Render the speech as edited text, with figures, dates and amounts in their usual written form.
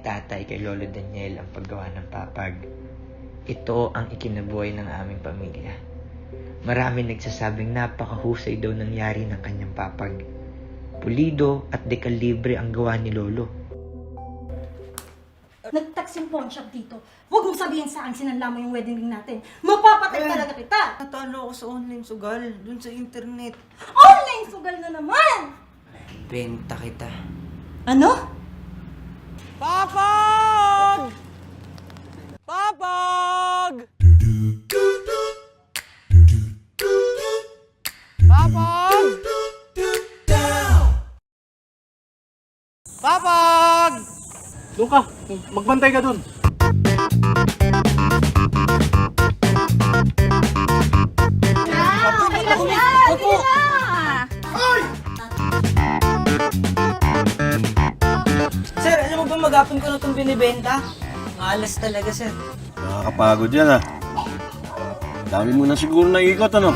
tatay kay Lolo Daniel ang paggawa ng papag. Ito ang ikinabuhay ng aming pamilya. Marami nagsasabing napakahusay daw nangyari ng kanyang papag. Pulido at dekalibre ang gawa ni Lolo. Nag-text yung pawn shop dito. Huwag mong sabihin sa akin sinanla mo yung wedding ring natin. Mapapatay talaga kita. Natalo ako sa online sugal, dun sa internet. Online sugal na naman! Benta kita. Ano? Papag! Papag! Papag! Papag! Doon ka, magbantay ka doon. Okay na siya! Sige na! Sir, alam mo ba maghapon ko na itong binibenta? Malas talaga, sir. Nakakapagod yan, ah. Dami mo na siguro na ikot, ano?